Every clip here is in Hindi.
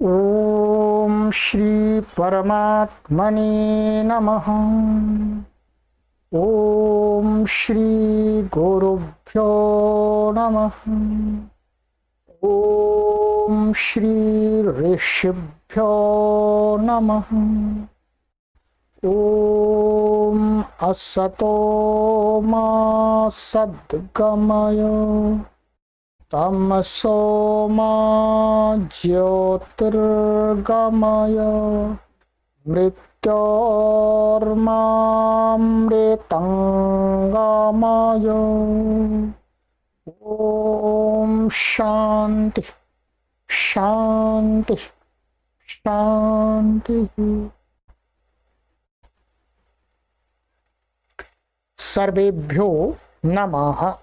ओम श्री परमात्मने नमः। ओम श्री गुरुभ्यो नमः। ओम श्री ऋषिभ्यो नमः। ओम असतो मा सद्गमय तमसो मा ज्योतिर्गमय मृत्योर्मामृतंगमय। ओम शांति शांति शांति। सर्वेभ्यो नमः।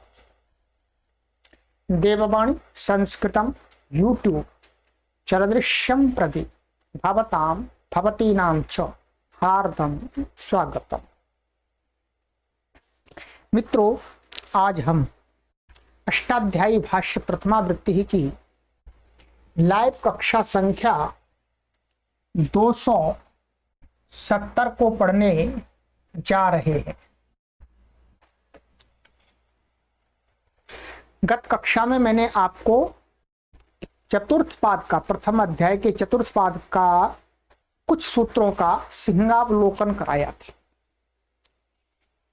देववाणी संस्कृतम यूट्यूब चरदृश्यम प्रति भवताम भवतीनां च हार्दम स्वागतम। मित्रों, आज हम अष्टाध्यायी भाष्य प्रथमावृत्ति की लाइव कक्षा संख्या 270 को पढ़ने जा रहे हैं। गत कक्षा में मैंने आपको चतुर्थ पाद का, प्रथम अध्याय के चतुर्थ पाद का कुछ सूत्रों का सिंहावलोकन कराया था।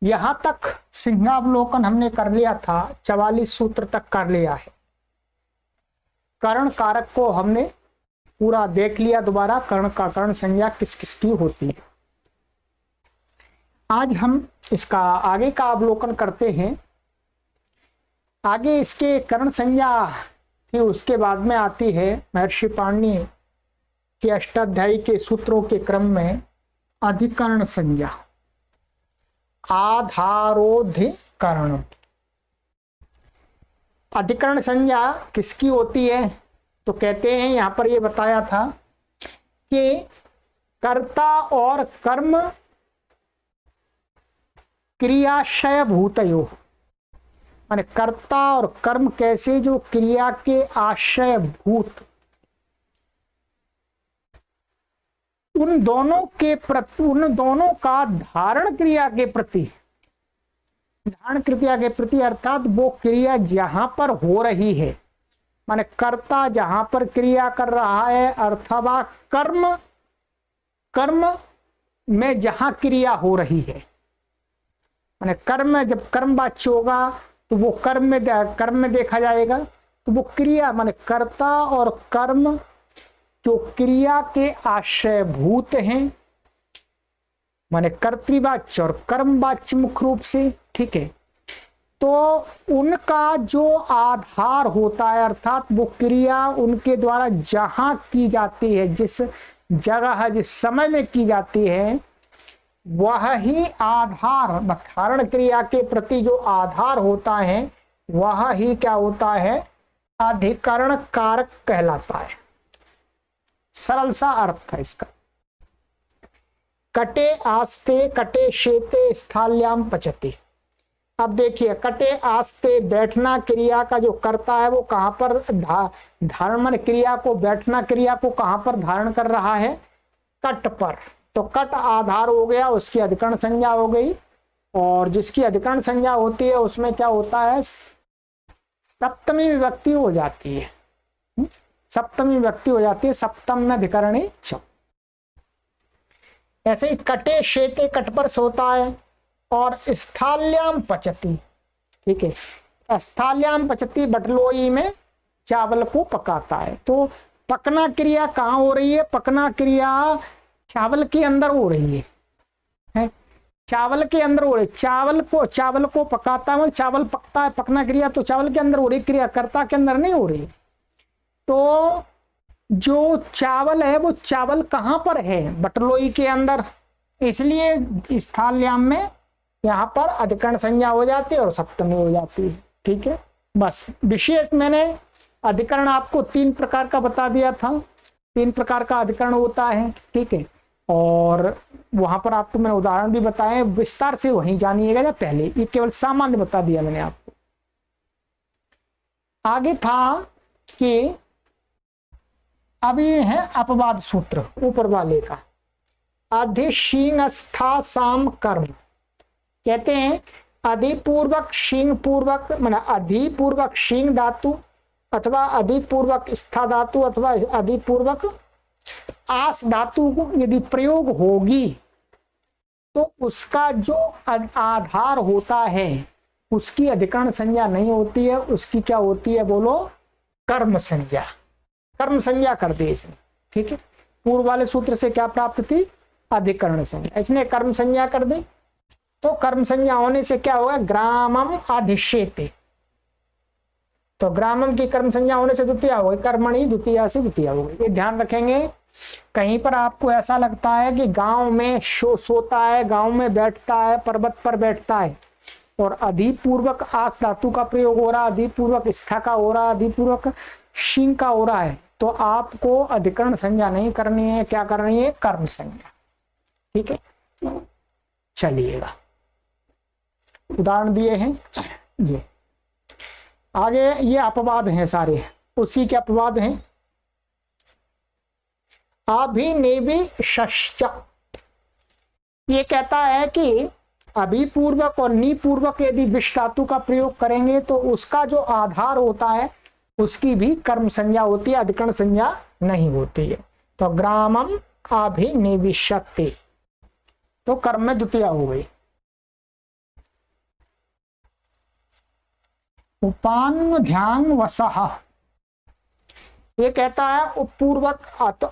यहां तक सिंहावलोकन हमने कर लिया था, 44 सूत्र तक कर लिया है। कर्ण कारक को हमने पूरा देख लिया। दोबारा कर्ण का कर्ण संज्ञा किस किस की होती है। आज हम इसका आगे का अवलोकन करते हैं। आगे इसके कर्ण संज्ञा थी, उसके बाद में आती है महर्षि पाणिनि के अष्टाध्यायी के सूत्रों के क्रम में अधिकरण संज्ञा, आधारोधिकरण। अधिकरण संज्ञा किसकी होती है? तो कहते हैं, यहां पर ये बताया था कि कर्ता और कर्म क्रियाशय भूतयो, माने कर्ता और कर्म कैसे जो क्रिया के आश्रय भूत, उन दोनों के प्रति, उन दोनों का धारण क्रिया के प्रति, धारण क्रिया के प्रति अर्थात वो क्रिया जहां पर हो रही है, माने कर्ता जहां पर क्रिया कर रहा है अथवा कर्म, कर्म में जहां क्रिया हो रही है, माने कर्म में जब कर्म वाच्य होगा तो वो कर्म में देखा जाएगा। तो वो क्रिया माने कर्ता और कर्म जो क्रिया के आश्रयभूत हैं, माने कर्तृवाच्य और कर्मवाच्य मुख्य रूप से, ठीक है। तो उनका जो आधार होता है अर्थात वो क्रिया उनके द्वारा जहां की जाती है, जिस जगह जिस समय में की जाती है, वह ही आधार, धारण क्रिया के प्रति जो आधार होता है वह ही क्या होता है? अधिकरण कारक कहलाता है। सरल सा अर्थ है इसका। कटे आस्ते कटे शेते स्थाल्याम पचते। अब देखिए, कटे आस्ते बैठना क्रिया का जो करता है वो कहां पर धारण क्रिया को, बैठना क्रिया को कहां पर धारण कर रहा है? कट पर। तो कट आधार हो गया, उसकी अधिकरण संज्ञा हो गई। और जिसकी अधिकरण संज्ञा होती है उसमें क्या होता है? सप्तमी विभक्ति हो जाती है। सप्तमी विभक्ति हो जाती है, सप्तम में अधिकरणी छ। ऐसे ही कटे शेते कट पर सोता है। और स्थाल्याम पचती, ठीक है, स्थाल्याम पचती बटलोई में चावल को पकाता है। तो पकना क्रिया कहाँ हो रही है? पकना क्रिया चावल के अंदर हो रही है, चावल के अंदर हो रही है। चावल को पकाता है, चावल पकता है, पकना क्रिया तो चावल के अंदर हो रही, क्रिया कर्ता के अंदर नहीं हो रही। तो जो चावल है वो चावल कहां पर है? बटलोई के अंदर। इसलिए स्थाल्याम में यहाँ पर अधिकरण संज्ञा हो जाती है और सप्तमी हो जाती है, ठीक है। बस विशेष मैंने अधिकरण आपको 3 प्रकार का बता दिया था। 3 प्रकार का अधिकरण होता है, ठीक है। और वहां पर आपको मैंने उदाहरण भी बताए, विस्तार से वहीं जानिएगा या पहले, ये केवल सामान्य बता दिया मैंने आपको। आगे था कि अब ये है अपवाद सूत्र ऊपर वाले का। अधिशींगस्था साम कर्म, कहते हैं अधिपूर्वक शींग पूर्वक माने अधिपूर्वक शींग धातु अथवा अधिपूर्वक स्था धातु अथवा अधिपूर्वक आस धातु को यदि प्रयोग होगी तो उसका जो आधार होता है उसकी अधिकरण संज्ञा नहीं होती है, उसकी क्या होती है बोलो, कर्म संज्ञा। कर्म संज्ञा कर दी इसने, ठीक है। पूर्व वाले सूत्र से क्या प्राप्त थी, अधिकरण संज्ञा, इसने कर्म संज्ञा कर दी। तो कर्म संज्ञा होने से क्या होगा, ग्रामम अधिष्यते, तो ग्रामम की कर्म संज्ञा होने से द्वितीया हो गई, कर्मणि द्वितीया से द्वितीया हो गई। ये ध्यान रखेंगे। कहीं पर आपको ऐसा लगता है कि गांव में सोता है, गांव में बैठता है, पर्वत पर बैठता है और अधिपूर्वक आस धातु का प्रयोग हो रहा, अधिपूर्वक स्था का हो रहा, अधिपूर्वक शीं का हो रहा है, तो आपको अधिकरण संज्ञा नहीं करनी है, क्या करनी है, कर्म संज्ञा, ठीक है। चलिएगा, उदाहरण दिए हैं ये आगे, ये अपवाद हैं सारे, उसी के अपवाद हैं। अभिनिविशश्च, ये कहता है कि अभिपूर्वक और निपूर्वक यदि विश धातु का प्रयोग करेंगे तो उसका जो आधार होता है उसकी भी कर्म संज्ञा होती है, अधिकरण संज्ञा नहीं होती है। तो ग्रामम अभिनिविशते, तो कर्म में द्वितीया हो गई। उपान्ध्यां वसः, ये कहता है उपपूर्वक,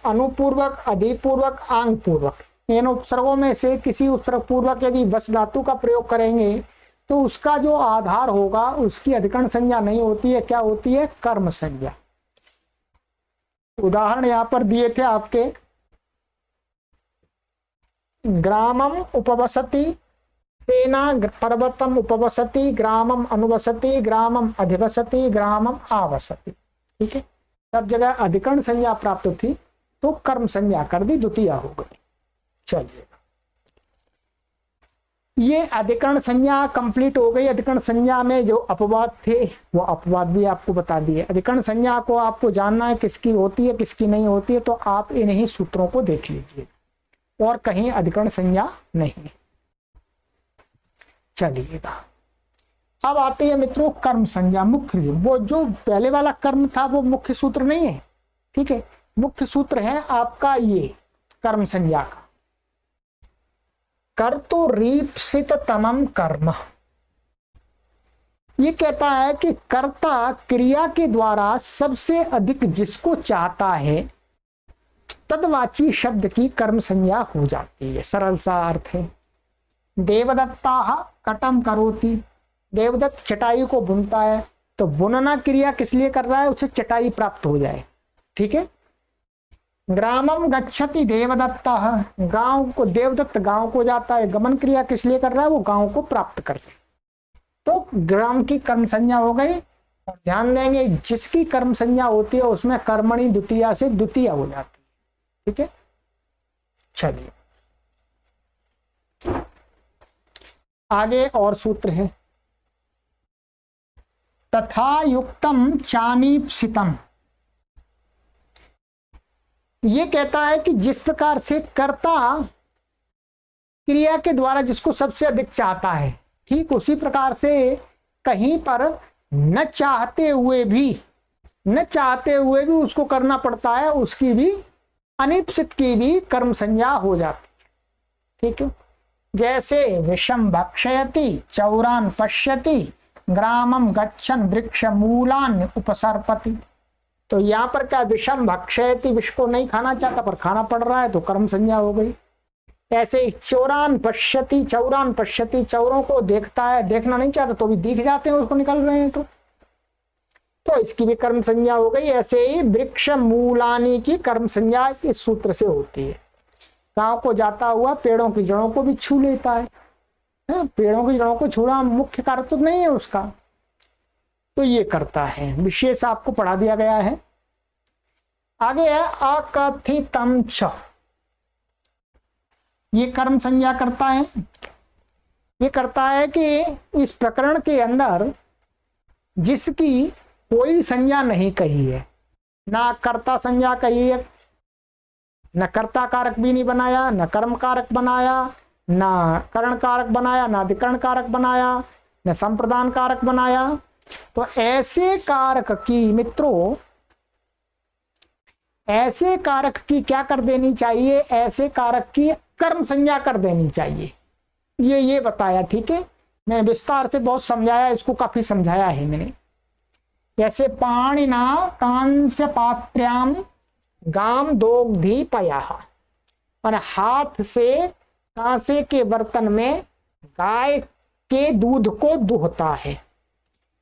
अनुपूर्वक, अधिपूर्वक, आंग पूर्वक, इन उपसर्गों में से किसी उपसर्ग पूर्वक यदि वस धातु का प्रयोग करेंगे तो उसका जो आधार होगा उसकी अधिकरण संज्ञा नहीं होती है, क्या होती है, कर्म संज्ञा। उदाहरण यहां पर दिए थे आपके, ग्रामम उपवसति, सेना पर्वतम उपवसति, ग्रामम अनुवसति, ग्रामम अधिवसति, ग्रामम आवसति, ठीक है। सब जगह अधिकरण संज्ञा प्राप्त थी तो कर्म संज्ञा कर दी, द्वितीया हो गई। चलिए, ये अधिकरण संज्ञा कंप्लीट हो गई। अधिकरण संज्ञा में जो अपवाद थे वो अपवाद भी आपको बता दिए। अधिकरण संज्ञा को आपको जानना है किसकी होती है किसकी नहीं होती है, तो आप इन्हीं सूत्रों को देख लीजिए, और कहीं अधिकरण संज्ञा नहीं है। चलिएगा, अब आते हैं मित्रों कर्म संज्ञा, मुख्य। वो जो पहले वाला कर्म था वो मुख्य सूत्र नहीं है, ठीक है। मुख्य सूत्र है आपका ये कर्म संज्ञा का, कर्तुरीप्सित तमम कर्म। ये कहता है कि कर्ता क्रिया के द्वारा सबसे अधिक जिसको चाहता है तदवाची शब्द की कर्म संज्ञा हो जाती है। सरल सा अर्थ है। देवदत्ता कटम करोति, देवदत्त चटाई को बुनता है, तो बुनना क्रिया किस लिए कर रहा है, उसे चटाई प्राप्त हो जाए, ठीक है। ग्रामम गच्छति देवदत्ता, गांव को, देवदत्त गांव को जाता है, गमन क्रिया किस लिए कर रहा है, वो गांव को प्राप्त कर रहे। तो ग्राम की कर्म संज्ञा हो गई। और ध्यान देंगे जिसकी कर्म संज्ञा होती है उसमें कर्मणि द्वितीया से द्वितीया हो जाती है, ठीक है। चलिए आगे और सूत्र है, तथा युक्तम चानीप्सितम। ये कहता है कि जिस प्रकार से कर्ता क्रिया के द्वारा जिसको सबसे अधिक चाहता है, ठीक उसी प्रकार से कहीं पर न चाहते हुए भी उसको करना पड़ता है, उसकी भी अनिप्सित की भी कर्म संज्ञा हो जाती है, ठीक है। जैसे विषम भक्षयति चौरान पश्यति ग्रामम गच्छन वृक्ष मूलान उपसर्पति। तो यहाँ पर क्या, विषम भक्षयति, विष को नहीं खाना चाहता पर खाना पड़ रहा है, तो कर्म संज्ञा हो गई। ऐसे चौरान पश्यति, चौरान पश्यति, चौरों को देखता है, देखना नहीं चाहता तो भी दिख जाते हैं उसको, निकल रहे हैं तो इसकी भी कर्म संज्ञा हो गई। ऐसे ही वृक्ष मूलानी की कर्म संज्ञा इस सूत्र से होती है। गांव को जाता हुआ पेड़ों की जड़ों को भी छू लेता है, पेड़ों की जड़ों को छूना मुख्य कार्य तो नहीं है उसका, तो ये करता है। विशेष आपको पढ़ा दिया गया है। आगे है अकथितम च, ये कर्म संज्ञा करता है। ये करता है कि इस प्रकरण के अंदर जिसकी कोई संज्ञा नहीं कही है, ना कर्ता संज्ञा कही है, न कर्ता कारक भी नहीं बनाया, न कर्म कारक बनाया, ना करण कारक बनाया, ना अधिकरण कारक बनाया, न संप्रदान कारक बनाया। तो ऐसे कारक की मित्रों, ऐसे कारक की क्या कर देनी चाहिए, ऐसे कारक की कर्म संज्ञा कर देनी चाहिए। ये बताया, ठीक है। मैंने विस्तार से बहुत समझाया, इसको काफी समझाया है मैंने। जैसे पाणिना कांस्य पात्र्याम गाम दोग्धि पया, और हाथ से कांसे के बर्तन में गाय के दूध को दुहता है।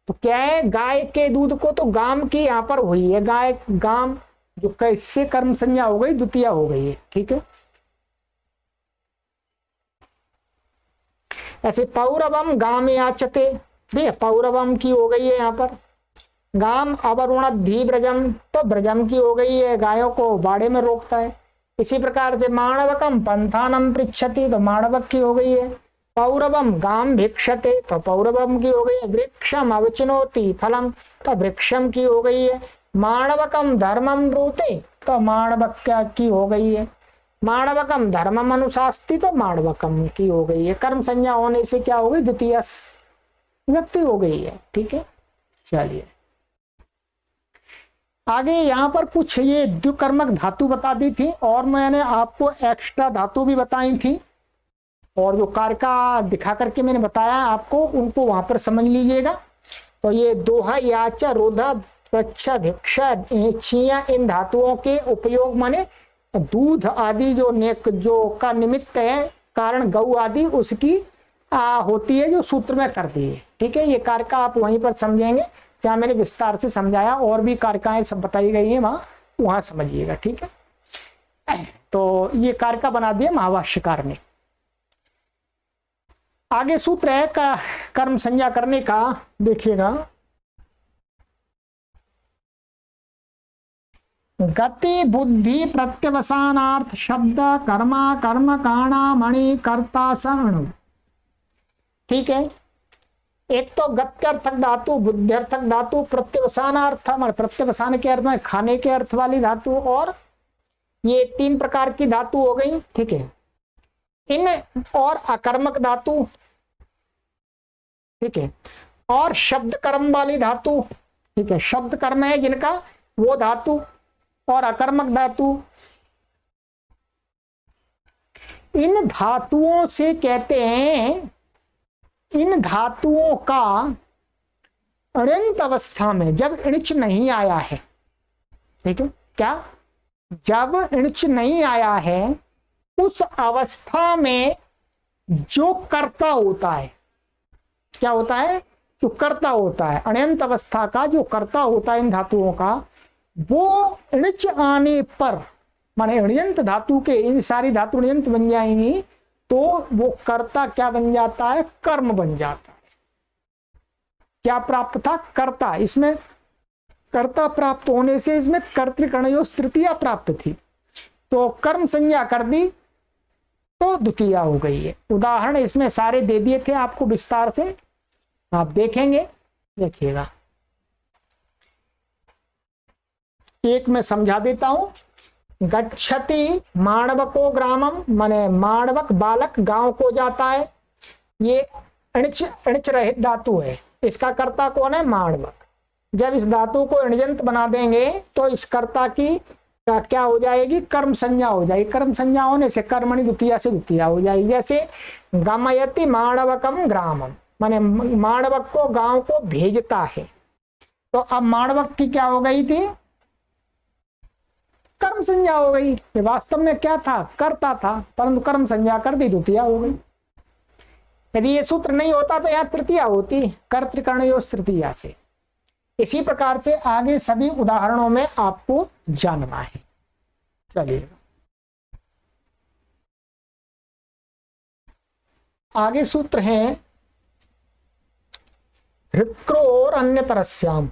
तो क्या है, गाय के दूध को, तो गाम की यहां पर हुई है, गाय गाम, जो कैसे कर्म संज्ञा हो गई, द्वितीया हो गई है, ठीक है। ऐसे पौरवम गाम याचते, ठीक है, पौरवम की हो गई है यहाँ पर। गाम अवरुणद्धि ब्रजम, तो ब्रजम की हो गई है, गायों को बाड़े में रोकता है। इसी प्रकार से माणवकम पंथानम पृच्छति, तो माणवक की हो गई है। पौरवम गाम भिक्षते, तो पौरवम की हो गई है। वृक्षम अवचिनोति फलम, तो वृक्षम की हो गई है। माणवकम धर्मम ब्रूते, तो माणवक की हो गई है। माणवकम धर्मम अनुशास्ति, तो माणवकम की हो गई है। कर्म संज्ञा होने से क्या हो गई, द्वितीय व्यक्ति हो गई है, ठीक है। चलिए आगे, यहां पर कुछ ये द्विकर्मक धातु बता दी थी, और मैंने आपको एक्स्ट्रा धातु भी बताई थी, और जो कारका दिखा करके मैंने बताया आपको, उनको वहां पर समझ लीजिएगा। तो ये दोहा, याचा, रोधा, प्रच्छा, भिक्षा, छिया, इन धातुओं के उपयोग माने दूध आदि जो का निमित्त है, कारण गौ आदि, उसकी होती है, जो सूत्र में कर दी है, ठीक है। ये कारका आप वहीं पर समझेंगे जहां मैंने विस्तार से समझाया, और भी कारकाएं सब बताई गई है वहां समझिएगा, ठीक है। तो ये कारका बना दिया महाभाष्यकार ने। आगे सूत्र है का कर्म संज्ञा करने का, देखिएगा। गति बुद्धि प्रत्यवसानार्थ शब्द कर्मा कर्म काणा मणि कर्ता सण, ठीक है। एक तो गत्यर्थक धातु, बुद्ध्यर्थक धातु, प्रत्यवसानार्थ, प्रत्यवसान के अर्थ में खाने के अर्थ वाली धातु, और ये 3 प्रकार की धातु हो गई, ठीक है। इन और अकर्मक धातु, ठीक है, और शब्द कर्म वाली धातु, ठीक है। शब्द कर्म है जिनका, वो धातु, और अकर्मक धातु। इन धातुओं से कहते हैं, इन धातुओं का अण्यंत अवस्था में, जब इणच नहीं आया है, ठीक है, क्या, जब इणच नहीं आया है, उस अवस्था में जो कर्ता होता है, क्या होता है, जो कर्ता होता है, अण्यंत अवस्था का जो कर्ता होता है इन धातुओं का, वो इणच आने पर, माने अण्यंत धातु के, इन सारी धातु अण्यंत बन जाएंगी, तो वो कर्ता क्या बन जाता है, कर्म बन जाता है। क्या प्राप्त था, कर्ता। इसमें कर्ता प्राप्त होने से इसमें कर्तृकणयोः तृतीया प्राप्त थी, तो कर्म संज्ञा कर दी तो द्वितीया हो गई है। उदाहरण इसमें सारे दे दिए थे आपको विस्तार से, आप देखेंगे, देखिएगा। एक मैं समझा देता हूं। गच्छति माणवको ग्रामम, माने माणवक बालक गांव को जाता है। ये अणिच रहित धातु है, इसका कर्ता कौन है, माणवक। जब इस धातु को अण्यंत बना देंगे तो इस कर्ता की क्या हो जाएगी, कर्म संज्ञा हो जाएगी। कर्म संज्ञा होने से कर्मणि द्वितीया से द्वितीया हो जाएगी। जैसे गमयति माणवकम ग्रामम, माने माणवक को गांव को भेजता है। तो अब माणवक की क्या हो गई थी, कर्म संज्ञा हो गई। ये वास्तव में क्या था, कर्ता था, परंतु कर्म संज्ञा कर दी, द्वितीया हो गई। यदि ये सूत्र नहीं होता तो यहाँ तृतीया होती, कर्तृकणयोः तृतीया से। इसी प्रकार से आगे सभी उदाहरणों में आपको जानना है। चलिए आगे सूत्र है ऋक्रोर अन्यतरस्याम।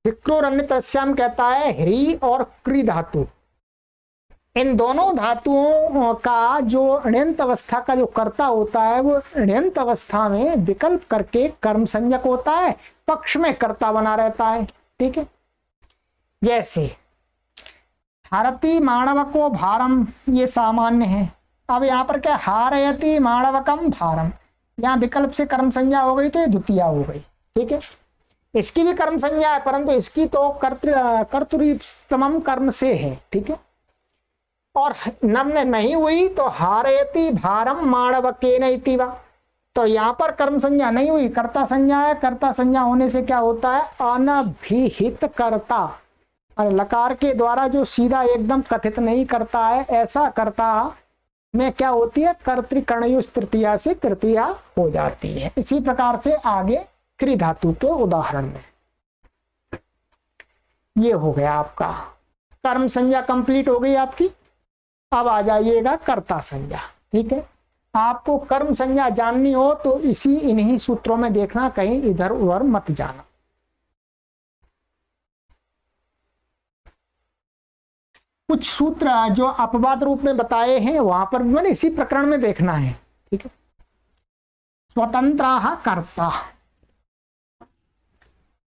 ऋक्रोर अन्यतरस्याम कहता है ह्री और क्री धातु, इन दोनों धातुओं का जो अण्यंत अवस्था का जो कर्ता होता है वो अण्यंत अवस्था में विकल्प करके कर्म संज्ञक होता है, पक्ष में कर्ता बना रहता है। ठीक है, जैसे हरति माणवको भारम, ये सामान्य है। अब यहाँ पर क्या, हारयति माणवकम भारम, यहाँ विकल्प से कर्म संज्ञा हो गई तो ये द्वितीया हो गई। ठीक है, इसकी भी कर्म संज्ञा है, परंतु इसकी तो कर्तृतमम कर्म से है। ठीक है, और नम्न नहीं हुई तो हारयति भारम माणवकेन इति वा, तो यहाँ पर कर्म संज्ञा नहीं हुई, कर्ता संज्ञा है। कर्ता संज्ञा होने से क्या होता है, अनभिहित कर्ता, लकार के द्वारा जो सीधा एकदम कथित नहीं करता है, ऐसा कर्ता में क्या होती है, कर्तृकर्णयुस तृतीया से तृतीया हो जाती है। इसी प्रकार से आगे क्रि धातु के उदाहरण में ये हो गया आपका कर्म संज्ञा कंप्लीट हो गई आपकी। अब आ जाइएगा कर्ता संज्ञा। ठीक है, आपको कर्म संज्ञा जाननी हो तो इन्हीं सूत्रों में देखना, कहीं इधर उधर मत जाना। कुछ सूत्र जो अपवाद रूप में बताए हैं वहां पर मैंने इसी प्रकरण में देखना है। ठीक है, स्वतंत्र कर्ता,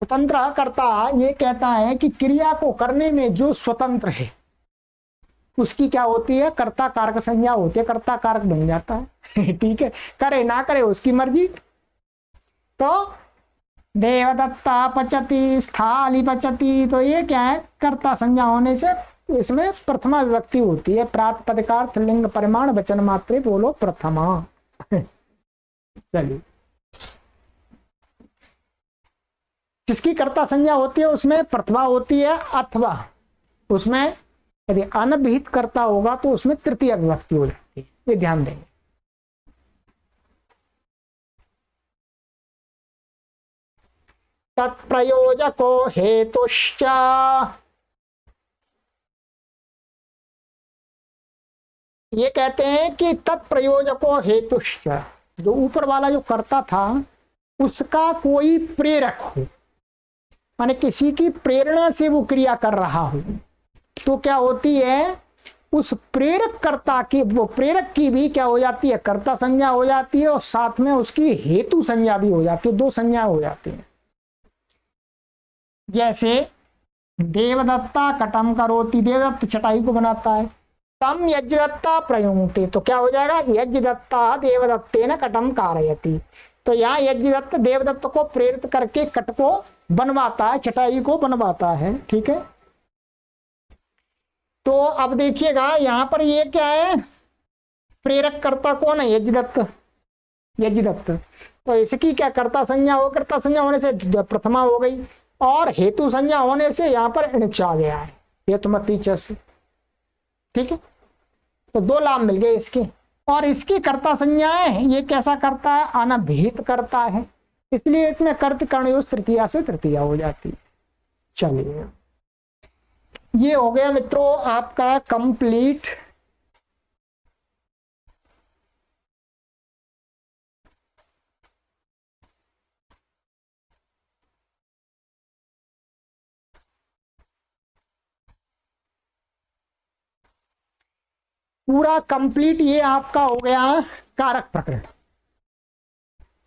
स्वतंत्र कर्ता ये कहता है कि क्रिया को करने में जो स्वतंत्र है उसकी क्या होती है, कर्ता कारक संज्ञा होती है, कर्ता कारक बन जाता है। ठीक है, करे ना करे उसकी मर्जी। तो देवदत्ता पचति, स्थाली पचति, तो ये क्या है, कर्ता संज्ञा होने से इसमें प्रथमा विभक्ति होती है। प्रातिपदिकार्थ लिंग परिमाण वचन मात्रे बोलो प्रथमा। चलिए, जिसकी कर्ता संज्ञा होती है उसमें प्रथमा होती है, अथवा उसमें यदि अनभिहित कर्ता होगा तो उसमें तृतीय विभक्ति हो जाती है। ये ध्यान देंगे। तत्प्रयोजको हेतुश्च, ये कहते हैं कि तत्प्रयोजको हेतुश्च, जो ऊपर वाला जो कर्ता था उसका कोई प्रेरक हो, माने किसी की प्रेरणा से वो क्रिया कर रहा हो, तो क्या होती है, उस प्रेरक कर्ता की, वो प्रेरक की भी क्या हो जाती है, कर्ता संज्ञा हो जाती है, और साथ में उसकी हेतु संज्ञा भी हो जाती है। दो संज्ञा हो जाती है। जैसे देवदत्ता कटम करोति, देवदत्त चटाई को बनाता है, तम यज्ञदत्ता प्रयुंक्ते, तो क्या हो जाएगा, यज्ञदत्ता देवदत्तेन कटम कारयति, तो यहाँ यज्ञदत्त देवदत्त को प्रेरित करके कट को बनवाता है, चटाई को बनवाता है। ठीक है, तो अब देखिएगा यहाँ पर ये क्या है, प्रेरक कर्ता कौन है, यज्ञदत्त, यज्ञदत्त, तो इसकी क्या कर्ता संज्ञा हो, कर्ता संज्ञा होने से प्रथमा हो गई, और हेतु संज्ञा होने से यहाँ पर इणिच आ गया है, हेतुमती चस। ठीक है, तो दो लाभ मिल गए इसके। और इसकी कर्ता संज्ञाएं, ये कैसा करता है, अनभिहित करता है, इसलिए इसमें कर्तृकर्णयुस तृतीया से तृतीया हो जाती है। चलिए, ये हो गया मित्रों आपका कंप्लीट पूरा कंप्लीट। ये आपका हो गया कारक प्रकरण।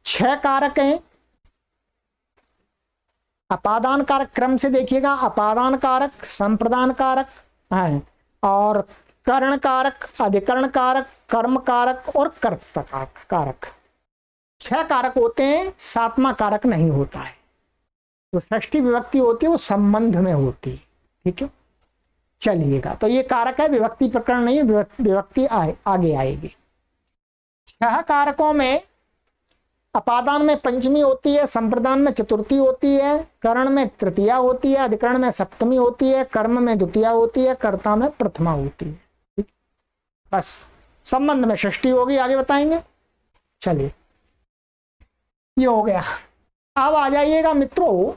6 कारक हैं। अपादान कारक क्रम से देखिएगा, अपादान कारक, संप्रदान कारक है, और कर्ण कारक, अधिकरण कारक, कर्म कारक और कर्ता कारक। 6 कारक होते हैं, 7वां कारक नहीं होता है। तो षष्ठी विभक्ति होती है वो संबंध में होती है। ठीक है, चलिएगा, तो ये कारक है, विभक्ति प्रकरण नहीं है, विभक्ति आगे आएगी। 6 कारकों में अपादान में पंचमी होती है, संप्रदान में चतुर्थी होती है, करण में तृतीया होती है, अधिकरण में सप्तमी होती है, कर्म में द्वितीया होती है, कर्ता में प्रथमा होती है। ठीक, बस संबंध में षष्ठी होगी, आगे बताएंगे। चलिए, ये हो गया। अब आ जाइएगा मित्रों,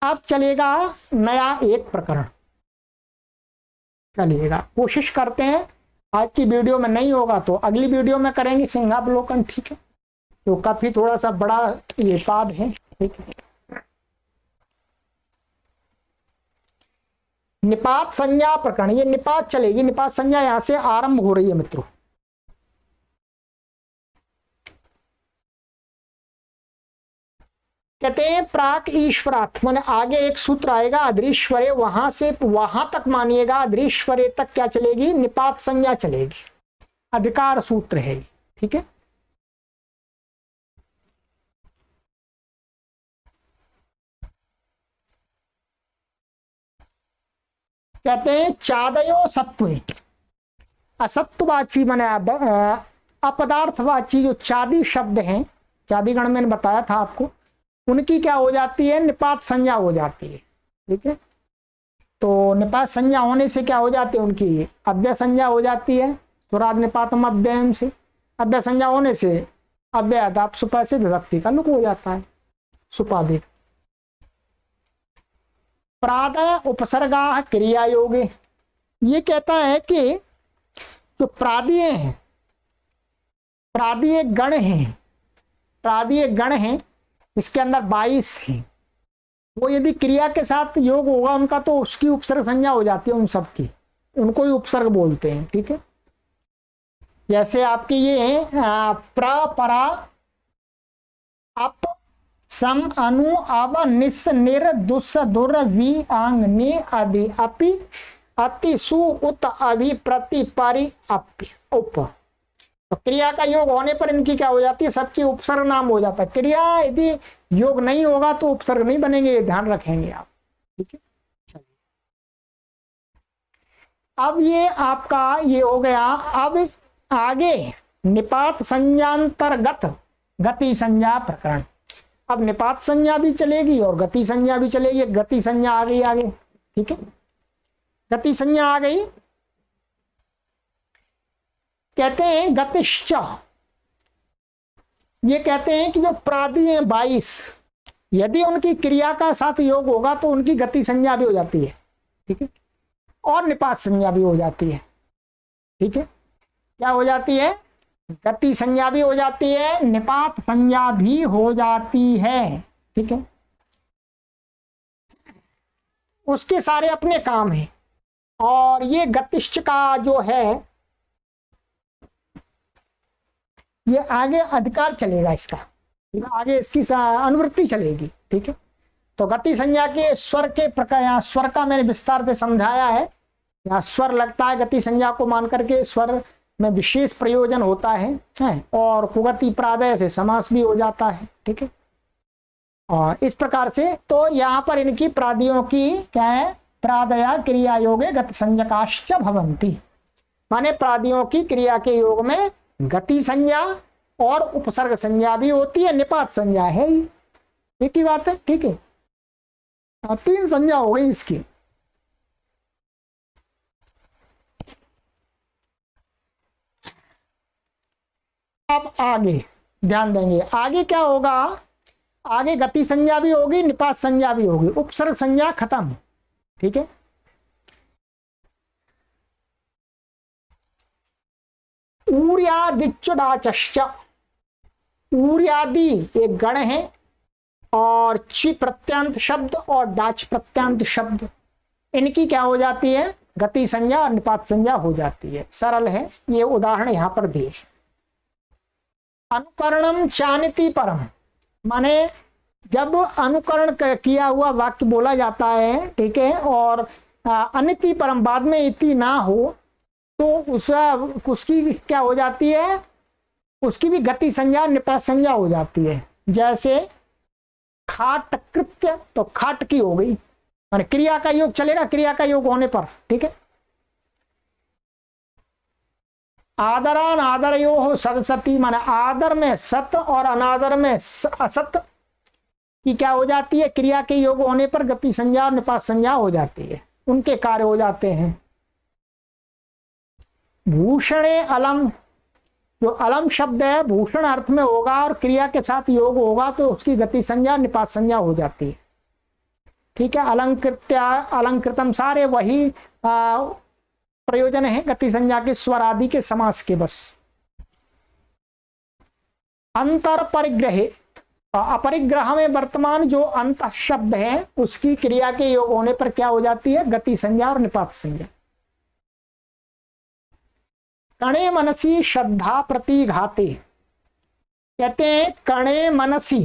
अब चलेगा नया एक प्रकरण। चलिएगा, कोशिश करते हैं आज की वीडियो में नहीं होगा तो अगली वीडियो में करेंगे सिंहावलोकन। ठीक है, तो काफी थोड़ा सा बड़ा ये पाद है। ठीक है, निपात संज्ञा प्रकरण, ये निपात चलेगी, निपात संज्ञा यहां से आरंभ हो रही है मित्रों। कहते हैं प्राक ईश्वरात्, माने आगे एक सूत्र आएगा अदृश्वरे, वहां से वहां तक मानिएगा, अदृश्वरे तक क्या चलेगी, निपात संज्ञा चलेगी, अधिकार सूत्र है, ठीक है। कहते हैं चादयो सत्वे, असत्ववाची माने अपदार्थवाची जो चादी शब्द हैं, चादी गण मैंने बताया था आपको, उनकी क्या हो जाती है, निपात संज्ञा हो जाती है, ठीक है। तो निपात संज्ञा होने से क्या हो जाती है, उनकी अव्यय संज्ञा हो जाती है, सुराद निपातम अव्ययम से, अव्यय संज्ञा होने से अव्यय सुपा से विभक्ति का लुक हो जाता है, सुपाधिक। प्रादय उपसर्गा क्रिया योगे, ये कहता है कि जो प्रादीय हैं, प्रादीय गण हैं, प्रादीय गण हैं, इसके अंदर 22 हैं, वो यदि क्रिया के साथ योग होगा उनका तो उसकी उपसर्ग संज्ञा हो जाती है, उन सब की, उनको ही उपसर्ग बोलते हैं, ठीक है। जैसे आपके ये हैं प्र परा अप सम अनु अव निस निर दुस दुर वी आंग नि आदि अपि अति सु उत अभि प्रति परि अपि उप। तो क्रिया का योग होने पर इनकी क्या हो जाती है, सबकी उपसर्ग नाम हो जाता है। क्रिया यदि योग नहीं होगा तो उपसर्ग नहीं बनेंगे, ये ध्यान रखेंगे आप, ठीक है। चलिए अब ये आपका ये हो गया। अब आगे निपात संज्ञांतर्गत गति संज्ञा प्रकरण। अब निपात संज्ञा भी चलेगी और गति संज्ञा भी चलेगी। गति संज्ञा आ गई आगे, ठीक है। गति संज्ञा आ गई, कहते हैं गतिश्च, ये कहते हैं कि जो प्रादी हैं 22, यदि उनकी क्रिया का साथ योग होगा तो उनकी गति संज्ञा भी हो जाती है, ठीक है, और निपात संज्ञा भी हो जाती है, ठीक है। क्या हो जाती है, गति संज्ञा भी हो जाती है, निपात संज्ञा भी हो जाती है, ठीक है। उसके सारे अपने काम हैं। और ये गतिश्च का जो है ये आगे अधिकार चलेगा इसका, आगे इसकी अनुवृत्ति चलेगी, ठीक है। तो गति संज्ञा के स्वर के प्रकार, यहाँ स्वर का मैंने विस्तार से समझाया है। यहाँ स्वर लगता है गति संज्ञा को मान करके, स्वर में विशेष प्रयोजन होता है और कुगति प्रादय से समास भी हो जाता है, ठीक है। और इस प्रकार से तो यहाँ पर इनकी प्रादियों की क्या है, प्रादया क्रिया योगे गति संज्ञकाश्च भवन्ति, माने प्रादियों की क्रिया के योग में गति संज्ञा और उपसर्ग संज्ञा भी होती है, निपात संज्ञा है ही, एक ही बात है, ठीक है। 3 संज्ञा हो गई इसकी। अब आगे ध्यान देंगे, आगे क्या होगा, आगे गति संज्ञा भी होगी, निपात संज्ञा भी होगी, उपसर्ग संज्ञा खत्म, ठीक है। ऊर्यादिच्युडाचश्च, ऊर्यादि एक गण है और ची प्रत्यांत शब्द और डाच प्रत्यांत शब्द, इनकी क्या हो जाती है, गति संज्ञा और निपात संज्ञा हो जाती है। सरल है, ये उदाहरण यहां पर दिए। अनुकरणम चानिति परम, माने जब अनुकरण किया हुआ वाक्य बोला जाता है, ठीक है, और अनिति परम बाद में इति ना हो तो उसकी क्या हो जाती है, उसकी भी गति संज्ञा निपात संज्ञा हो जाती है। जैसे खाट कृत्य, तो खाट की हो गई, माने क्रिया का योग चलेगा, क्रिया का योग होने पर, ठीक है। आदरान आदरयो सदसती, माने आदर में सत और अनादर में असत की क्या हो जाती है, क्रिया के योग होने पर गति संज्ञा और निपात संज्ञा हो जाती है, उनके कार्य हो जाते हैं। भूषणे अलम, जो अलम शब्द है भूषण अर्थ में होगा और क्रिया के साथ योग होगा तो उसकी गति संज्ञा निपात संज्ञा हो जाती है, ठीक है। अलंकृत्या अलंकृतम, सारे वही प्रयोजन है गति संज्ञा के, स्वर आदि के समास के बस। अंतर परिग्रह, अपरिग्रह में वर्तमान जो अंत शब्द है उसकी क्रिया के योग होने पर क्या हो जाती है, गति संज्ञा और निपात संज्ञा। कणे मनसी श्रद्धा प्रतिघाते, कहते हैं कणे मनसी,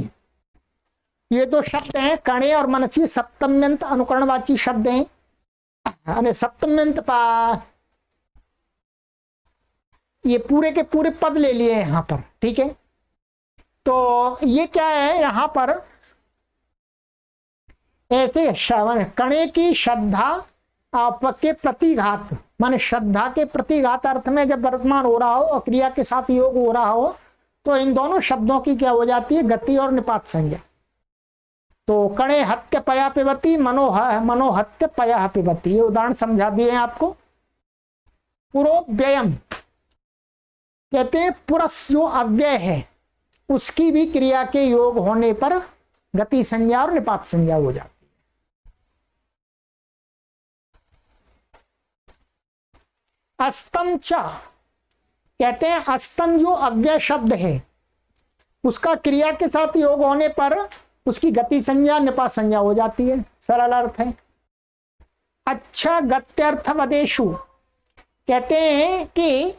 ये दो शब्द हैं कणे और मनसी, सप्तम्यंत अनुकरणवाची शब्द हैं। सप्तम्यंत ये पूरे के पूरे पद ले लिए यहां पर, ठीक है। तो ये क्या है यहां पर, ऐसे कणे की श्रद्धा के प्रतिघात, माने श्रद्धा के प्रतिघात अर्थ में जब वर्तमान हो रहा हो और क्रिया के साथ योग हो रहा हो तो इन दोनों शब्दों की क्या हो जाती है, गति और निपात संज्ञा। तो कणे हत्य पया पिबती, मनोहत्य पया पिबती, ये उदाहरण समझा दिए हैं आपको। पुरोव्ययम कहते हैं पुरस जो अव्यय है उसकी भी क्रिया के योग होने पर गति संज्ञा और निपात संज्ञा हो जाती है। अस्तम च कहते हैं अस्तम जो अव्यय शब्द है उसका क्रिया के साथ योग होने पर उसकी गति संज्ञा निपात संज्ञा हो जाती है, सरल अर्थ है। अच्छा गत्यर्थवदेशु कहते हैं कि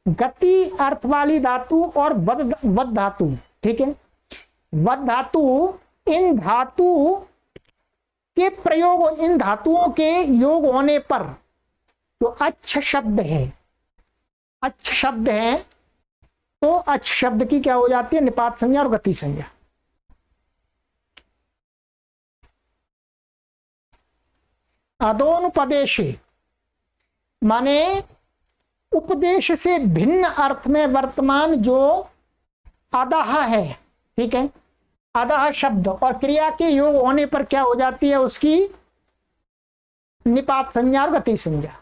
गति अर्थ वाली धातु और वद धातु, ठीक है, वद धातु, इन धातु के प्रयोग, इन धातुओं के योग होने पर जो अच्छ शब्द है, अच्छ शब्द है तो अच्छ शब्द की क्या हो जाती है, निपात संज्ञा और गति संज्ञा। अदोनुपदेशे माने उपदेश से भिन्न अर्थ में वर्तमान जो अदह है, ठीक है, अदह शब्द और क्रिया के योग होने पर क्या हो जाती है, उसकी निपात संज्ञा और गति संज्ञा।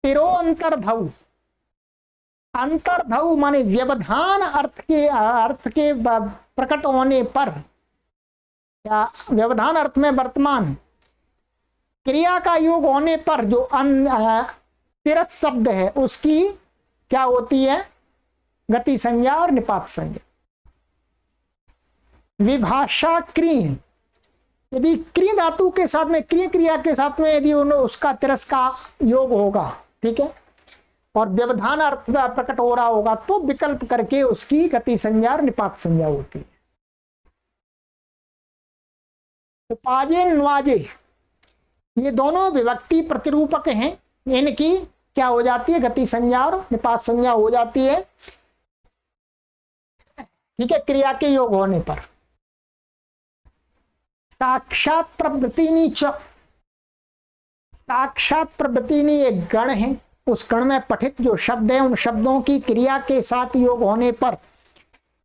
तिरो अंतर्धव, अंतर्धव माने व्यवधान अर्थ के प्रकट होने पर, या व्यवधान अर्थ में वर्तमान क्रिया का योग होने पर जो तिरस शब्द है उसकी क्या होती है, गति संज्ञा और निपात संज्ञा। विभाषा क्रिय, यदि क्रिय धातु के साथ में, क्रिय क्रिया के साथ में यदि उसका तिरस का योग होगा, ठीक है, और व्यवधान अर्थ प्रकट हो रहा होगा तो विकल्प करके उसकी गति संज्ञा और निपात संज्ञा होती है। उपाजे न्वाजे ये दोनों विभक्ति प्रतिरूपक हैं, इनकी क्या हो जाती है, गति संज्ञा और निपात संज्ञा हो जाती है, ठीक है, क्रिया के योग होने पर। साक्षात प्रवृत्तिनी च, साक्षात प्रवृत्तिनी एक गण है, उस गण में पठित जो शब्द है उन शब्दों की क्रिया के साथ योग होने पर,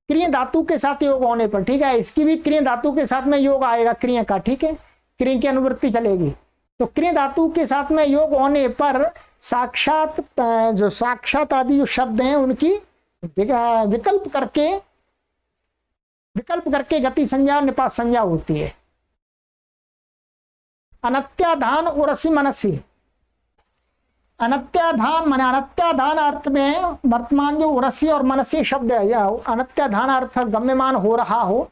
क्रिय धातु के साथ योग होने पर, ठीक है, इसकी भी क्रिय धातु के साथ में योग आएगा क्रिया का, ठीक है, क्रिय की अनुवृत्ति चलेगी। तो क्रिय धातु के साथ में योग होने पर साक्षात, जो साक्षात आदि जो शब्द हैं उनकी विकल्प करके गति संज्ञा और निपात संज्ञा होती है। अनत्याधान उरसी मनसी, अनत्याधान माने अनत्याधान अर्थ में वर्तमान जो उरसी और मनसी शब्द है, या अनत्याधान अर्थ गम्यमान हो रहा हो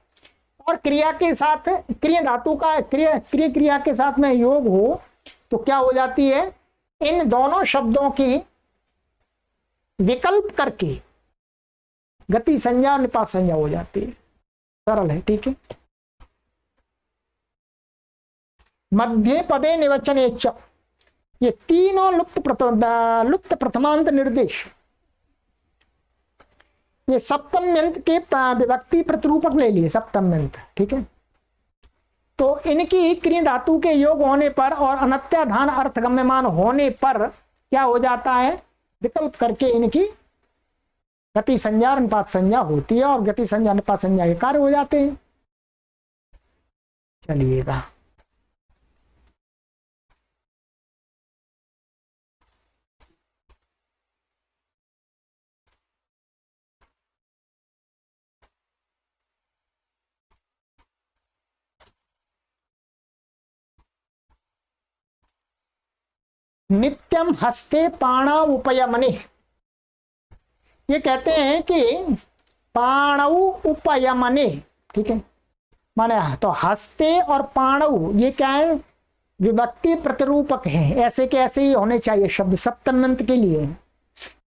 और क्रिया के साथ, क्रिय धातु का क्रिया के साथ में योग हो तो क्या हो जाती है, इन दोनों शब्दों की विकल्प करके गति संज्ञा और निपात संज्ञा हो जाती है, सरल है, ठीक है। मध्य पदे निवचने च, ये तीनों लुप्त प्रथमांत निर्देश, ये सप्तम्यंत के विभक्ति प्रतिरूपक ले लिए, सप्तम्यंत, ठीक है। तो इनकी क्रिय धातु के योग होने पर और अनत्याधान अर्थ गम्यमान होने पर क्या हो जाता है, विकल्प करके इनकी गति संज्ञा और निपात संज्ञा होती है और गति संज्ञा निपात संज्ञा के कार्य हो जाते हैं। चलिएगा, नित्यम हस्ते पाणा उपयमने, ये कहते हैं कि पाणौ उपयमने, ठीक है, माने तो हस्ते और पाणौ ये क्या है, विभक्ति प्रतिरूपक है, ऐसे के ऐसे ही होने चाहिए शब्द सप्तम्यंत के लिए।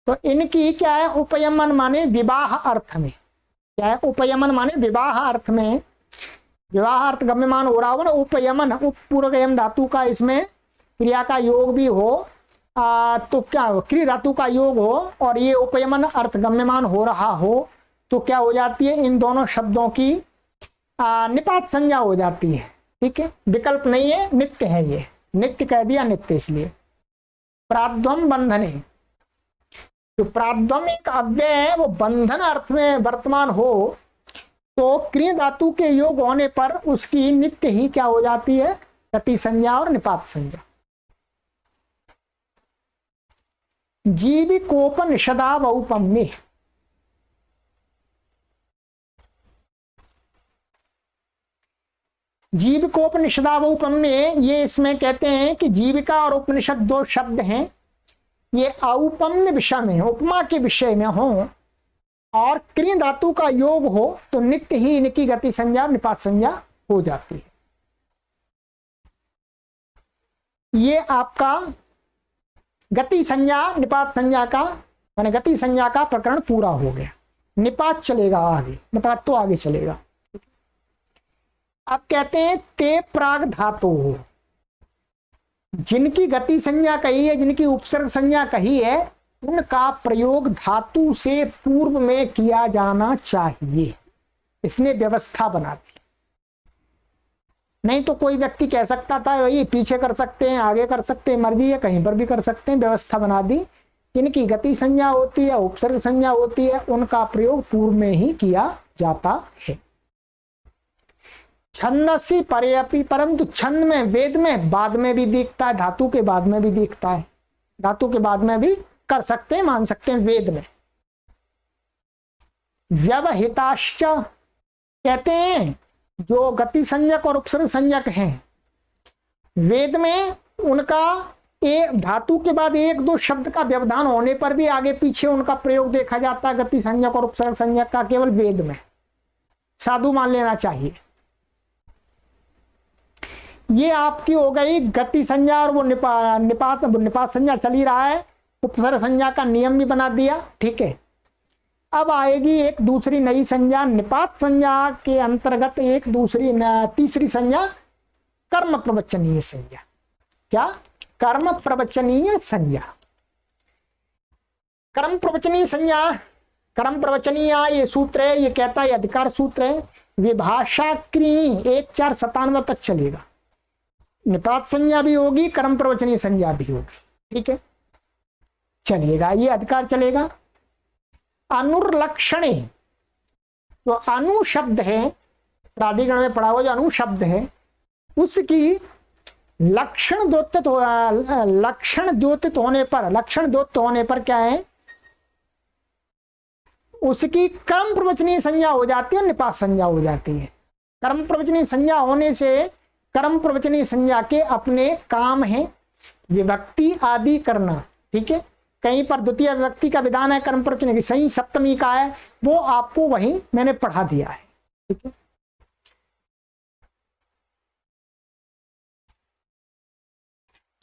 तो इनकी क्या है, उपयमन माने विवाह अर्थ में, क्या है? उपयमन माने विवाह अर्थ में, विवाह अर्थ गम्यमान हो रहा हो ना, उपयमन उपपूर्वक धातु का इसमें क्रिया का योग भी हो तो क्या हो? क्रिया धातु का योग हो और ये उपयमन अर्थ गम्यमान हो रहा हो तो क्या हो जाती है? इन दोनों शब्दों की निपात संज्ञा हो जाती है। ठीक है, विकल्प नहीं है, नित्य है, ये नित्य कह दिया, नित्य इसलिए। प्राध्वम बंधने, जो प्राध्वमिक अव्यय है वो बंधन अर्थ में वर्तमान हो तो क्रिया धातु के योग होने पर उसकी नित्य ही क्या हो जाती है? गति संज्ञा और निपात संज्ञा। जीविकोपनिषदावौपम्य, जीविकोपनिषदावौपम्य, ये इसमें कहते हैं कि जीविका और उपनिषद दो शब्द हैं, ये औपम्य विषय में, उपमा के विषय में हो और क्रिया धातु का योग हो तो नित्य ही इनकी गति संज्ञा और निपात संज्ञा हो जाती है। ये आपका गति संज्ञा निपात संज्ञा का माने गति संज्ञा का प्रकरण पूरा हो गया। निपात चलेगा आगे, निपात तो आगे चलेगा। अब कहते हैं ते प्राग धातु हो, जिनकी गति संज्ञा कही है, जिनकी उपसर्ग संज्ञा कही है, उनका प्रयोग धातु से पूर्व में किया जाना चाहिए। इसने व्यवस्था बना दी। नहीं तो कोई व्यक्ति कह सकता था भाई पीछे कर सकते हैं, आगे कर सकते हैं, मर्जी है, कहीं पर भी कर सकते हैं। व्यवस्था बना दी, जिनकी गति संज्ञा होती है, उपसर्ग संज्ञा होती है, उनका प्रयोग पूर्व में ही किया जाता है। छंदसी पर्यपि, परंतु छंद में, वेद में बाद में भी दिखता है, धातु के बाद में भी दिखता है, धातु के बाद में भी कर सकते हैं, मान सकते हैं वेद में। व्यवहिताश्च, कहते हैं जो गति संज्ञक और उपसर्ग संज्ञक हैं वेद में, उनका एक धातु के बाद एक दो शब्द का व्यवधान होने पर भी आगे पीछे उनका प्रयोग देखा जाता है। गति संज्ञक और उपसर्ग संज्ञक का केवल वेद में, साधु मान लेना चाहिए। ये आपकी हो गई गति संज्ञा और वो निपात संज्ञा चल ही रहा है, उपसर्ग संज्ञा का नियम भी बना दिया। ठीक है, अब आएगी एक दूसरी नई संज्ञा, निपात संज्ञा के अंतर्गत एक दूसरी तीसरी संज्ञा, कर्म प्रवचनीय संज्ञा। क्या? कर्म प्रवचनीय संज्ञा। कर्म प्रवचनीय संज्ञा, कर्म प्रवचनीय ये सूत्र है, ये कहता है, अधिकार सूत्र है, विभाषा क्री 1497 तक चलेगा। निपात संज्ञा भी होगी, कर्म प्रवचनीय संज्ञा भी होगी। ठीक है, चलेगा, ये अधिकार चलेगा। अनुर्लक्षणे, जो अनु शब्द है, प्राधिकरण में पढ़ा हुआ जो अनु शब्द है, उसकी लक्षण द्योतित होने पर, लक्षण द्योतित होने पर क्या है? उसकी कर्म प्रवचनीय संज्ञा हो जाती है, निपात संज्ञा हो जाती है। कर्म प्रवचनीय संज्ञा होने से कर्म प्रवचनीय संज्ञा के अपने काम है, विभक्ति आदि करना। ठीक है, कहीं पर द्वितीय विभक्ति का विधान है, कर्म प्रवचन की सही सप्तमी का है, वो आपको वही मैंने पढ़ा दिया है। ठीक है,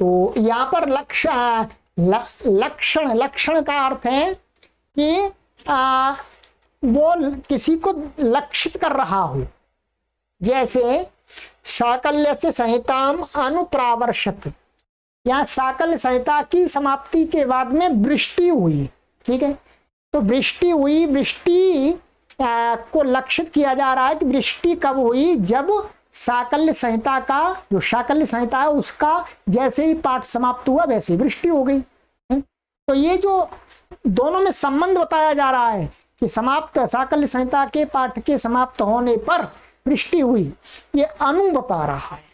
तो यहां पर लक्षण का अर्थ है कि वो किसी को लक्षित कर रहा हो। जैसे साकल्य से संहिताम अनुप्रावर्षत, यहाँ साकल्य संहिता की समाप्ति के बाद में वृष्टि हुई। ठीक है, तो वृष्टि हुई, वृष्टि को लक्षित किया जा रहा है कि वृष्टि कब हुई? जब साकल्य संहिता का, जो साकल्य संहिता है उसका जैसे ही पाठ समाप्त हुआ वैसे ही वृष्टि हो गई। तो ये जो दोनों में संबंध बताया जा रहा है कि समाप्त साकल्य संहिता के पाठ के समाप्त होने पर वृष्टि हुई, ये अनु बता रहा है।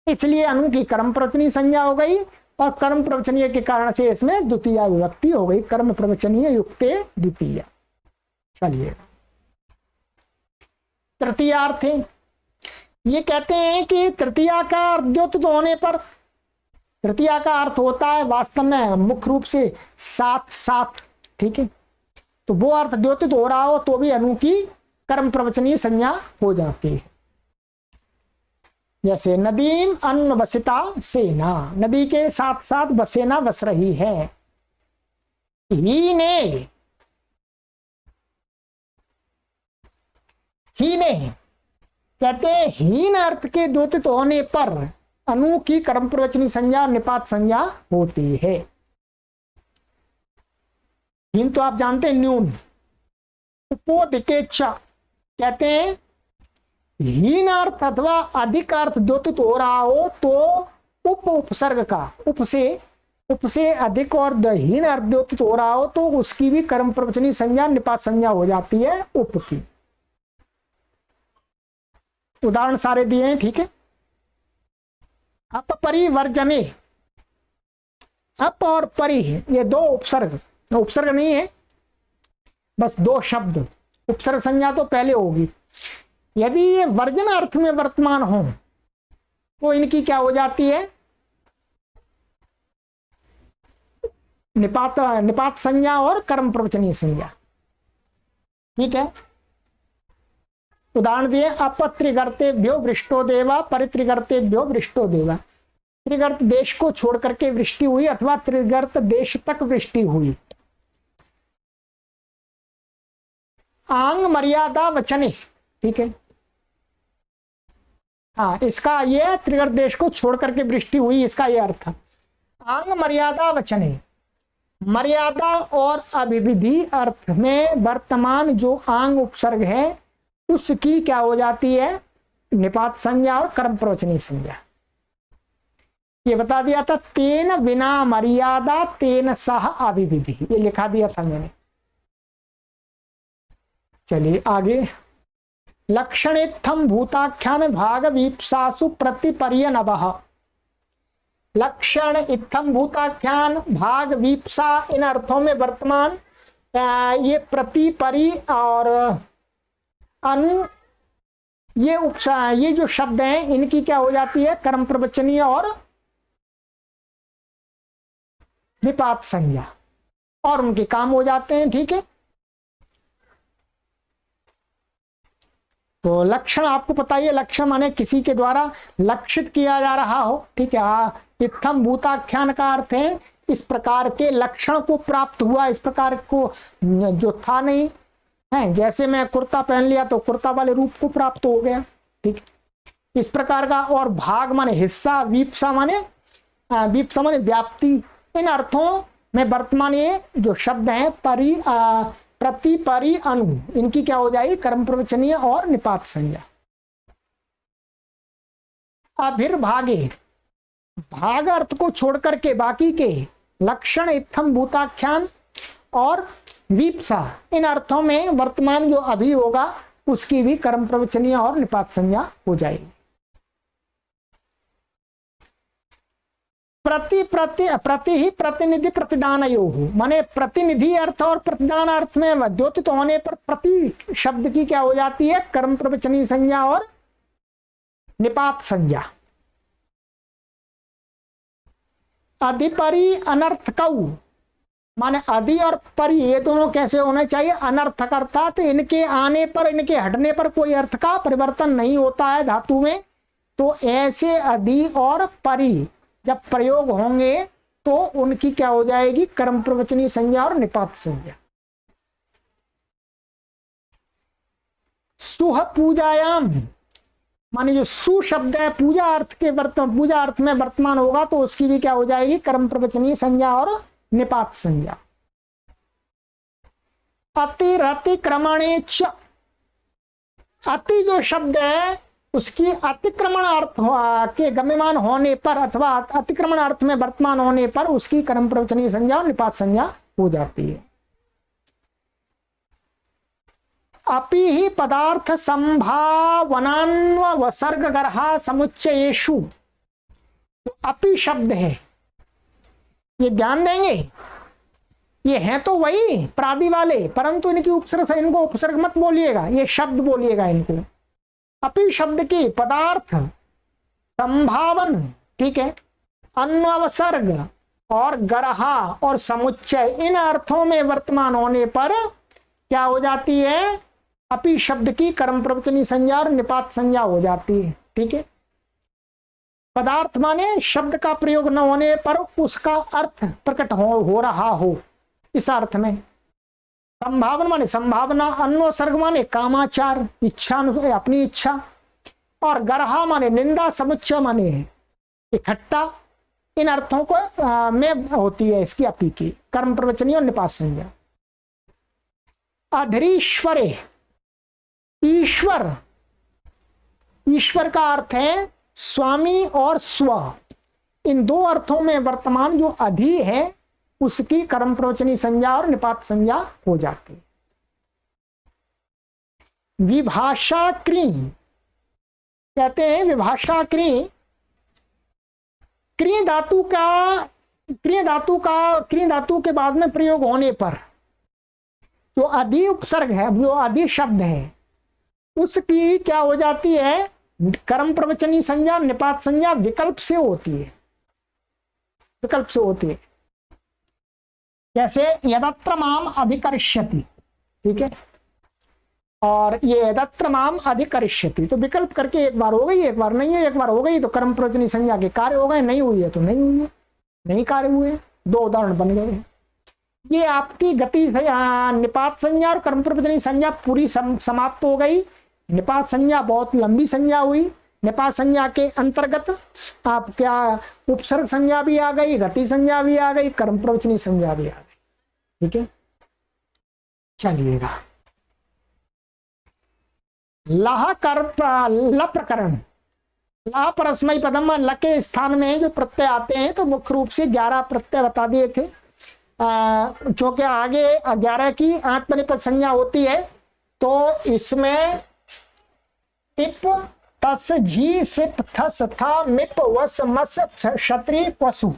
इसलिए अनु की कर्म प्रवचनीय संज्ञा हो गई और कर्म प्रवचनीय के कारण से इसमें द्वितीय विभक्ति हो गई, कर्म प्रवचनीय युक्ते द्वितीय। चलिए तृतीयार्थ है, ये कहते हैं कि तृतीया का द्योतित होने पर, तृतीया का अर्थ होता है वास्तव में मुख्य रूप से साथ साथ। ठीक है, तो वो अर्थ द्योतित हो रहा हो तो भी अनु की कर्म प्रवचनीय संज्ञा हो जाती है। जैसे नदीम अन्न वसिता सेना, नदी के साथ साथ बसेना बस रही है। ही ने, हीने, कहते हैं हीन अर्थ के द्योतित होने पर अनु की कर्म प्रवचनी संज्ञा और निपात संज्ञा होती है। हीन तो आप जानते हैं न्यून। उपोदिके च, कहते हैं हीन अर्थ अथवा अधिक अर्थ द्योतित हो रहा हो तो उपसर्ग का उप से अधिक और हीन अर्थ द्योतित हो रहा हो तो उसकी भी कर्म प्रवचनी संज्ञा निपात संज्ञा हो जाती है उप की। उदाहरण सारे दिए हैं, ठीक है। अपरिवर्जने, अप और परि ये दो उपसर्ग, उपसर्ग नहीं है, बस दो शब्द, उपसर्ग संज्ञा तो पहले होगी। यदि ये वर्जन अर्थ में वर्तमान हो तो इनकी क्या हो जाती है, निपात संज्ञा और कर्म प्रवचनीय संज्ञा, ठीक है। उदाहरण दिए, अपत्रिगर्तेभ्यो वृष्टो देवा परित्रिगर्तेभ्यो वृष्टो देवा। त्रिगर्त देश को छोड़ करके वृष्टि हुई अथवा त्रिगर्त देश तक वृष्टि हुई। आंग मर्यादा वचने, ठीक है। हाँ, इसका ये त्रिगर्त देश को छोड़ करके वृष्टि हुई, इसका ये अर्थ। आंग मर्यादा वचने, मर्यादा और अभिविधि अर्थ में वर्तमान जो आंग उपसर्ग है उसकी क्या हो जाती है, निपात संज्ञा और कर्म प्रवचनी संज्ञा। ये बता दिया था, तेन बिना मर्यादा तेन सह अभिविधि, ये लिखा दिया था मैंने। चलिए आगे, लक्षण इत्थम भूताख्यान भाग वीप्सासु प्रतिपर्य नभः। लक्षण इत्थम भूताख्यान भाग वीप्सा, इन अर्थों में वर्तमान ये प्रति परि और अनु, ये जो शब्द हैं इनकी क्या हो जाती है, कर्म प्रवचनीय और निपात संज्ञा, और उनके काम हो जाते हैं, ठीक है। तो लक्षण आपको पता ही है, लक्षण माने किसी के द्वारा लक्षित किया जा रहा हो, ठीक है। इत्थम भूताख्यान का अर्थ है इस प्रकार के लक्षण को प्राप्त हुआ, इस प्रकार को जो था नहीं है, जैसे मैं कुर्ता पहन लिया तो कुर्ता वाले रूप को प्राप्त हो गया, ठीक, इस प्रकार का। और भाग माने हिस्सा, वीप्सा माने व्याप्ति। इन अर्थों में वर्तमान ये जो शब्द हैं प्रति परि अनु, इनकी क्या हो जाएगी, कर्म प्रवचनीय और निपात संज्ञा। अभिर्भागे, भाग अर्थ को छोड़ करके बाकी के लक्षण इत्थम भूताख्यान और वीप्सा, इन अर्थों में वर्तमान जो अभी होगा उसकी भी कर्म प्रवचनीय और निपात संज्ञा हो जाएगी। प्रति ही प्रतिनिधि प्रतिदान योग, माने प्रतिनिधि अर्थ और प्रतिदान अर्थ में द्योतित होने पर प्रति शब्द की क्या हो जाती है, कर्म प्रवचनीय संज्ञा और निपात संज्ञा। अधिपरि अनर्थकौ, माने अधि और परि ये दोनों कैसे होने चाहिए, अनर्थक, अर्थात इनके आने पर, इनके हटने पर कोई अर्थ का परिवर्तन नहीं होता है धातु में। तो ऐसे अधि और परि जब प्रयोग होंगे तो उनकी क्या हो जाएगी, कर्म प्रवचनीय संज्ञा और निपात संज्ञा। सुह पूजायाम, माने जो सु शब्द है पूजा अर्थ के पूजा अर्थ में वर्तमान होगा तो उसकी भी क्या हो जाएगी, कर्म प्रवचनीय संज्ञा और निपात संज्ञा। अतिक्रमणे च, अति जो शब्द है उसकी अतिक्रमण अर्थ के गम्यमान होने पर अथवा अतिक्रमण अर्थ में वर्तमान होने पर उसकी कर्म प्रवचनीय संज्ञा और निपात संज्ञा हो जाती है। अपि ही पदार्थ संभावनान्वसर्गगर्हा समुच्चयेषु, अपि शब्द है, ये ध्यान देंगे, ये हैं तो वही प्रादि वाले, परंतु इनकी उपसर्ग, इनको उपसर्ग मत बोलिएगा, ये शब्द बोलिएगा इनको। अपि शब्द की पदार्थ संभावन, ठीक है, अन्वसर्ग और गरहा और समुच्चय, इन अर्थों में वर्तमान होने पर क्या हो जाती है, अपि शब्द की कर्म प्रवचनी संज्ञा और निपात संज्ञा हो जाती है, ठीक है। पदार्थ माने शब्द का प्रयोग न होने पर उसका अर्थ प्रकट हो रहा हो, इस अर्थ में। संभावना माने संभावना, अन्वसर्ग माने कामाचार, इच्छा अपनी इच्छा, और गरहा माने निंदा, समुच्चय माने इकट्ठा। इन अर्थों को में होती है इसकी अपी की कर्म प्रवचनी और निपात संज्ञा। अधरीश्वरे, ईश्वर, ईश्वर का अर्थ है स्वामी और स्व। इन दो अर्थों में वर्तमान जो अधि है उसकी कर्म प्रवचनी संज्ञा और निपात संज्ञा हो जाती है। विभाषा क्री कहते हैं, विभाषा क्री, क्रिय धातु के बाद में प्रयोग होने पर जो अधि उपसर्ग है, जो अधि शब्द है, उसकी क्या हो जाती है, कर्म प्रवचनी संज्ञा निपात संज्ञा विकल्प से होती है, विकल्प से होती है। जैसे यदत्र माम अधिकरिष्यति, ठीक है, और ये यदत्र माम अधिकरिष्यति तो विकल्प करके एक बार हो गई, एक बार नहीं है, एक बार हो गई तो कर्म प्रवचनी संज्ञा के कार्य हो गए, नहीं हुई है तो नहीं हुई है, नहीं कार्य हुए, दो उदाहरण बन गए। ये आपकी गति से निपात संज्ञा और कर्म प्रवचनी संज्ञा पूरी समाप्त हो गई। निपात संज्ञा बहुत लंबी संज्ञा हुई, निपात संज्ञा के अंतर्गत आप क्या उपसर्ग संज्ञा भी आ गई, गति संज्ञा भी आ गई, कर्म प्रवचनी संज्ञा भी आ गई, ठीक है। चलिएगा, लह कर ल प्रकरण, ला परस्मय पदम, ल के स्थान में जो प्रत्यय आते हैं तो मुख्य रूप से 11 प्रत्यय बता दिए थे, क्योंकि आगे 11 की आत्मनिपद संज्ञा होती है। तो इसमें टिप, तस, झी, सिप, थस, था, मिप, वस, मस, क्षत्रि, पशु,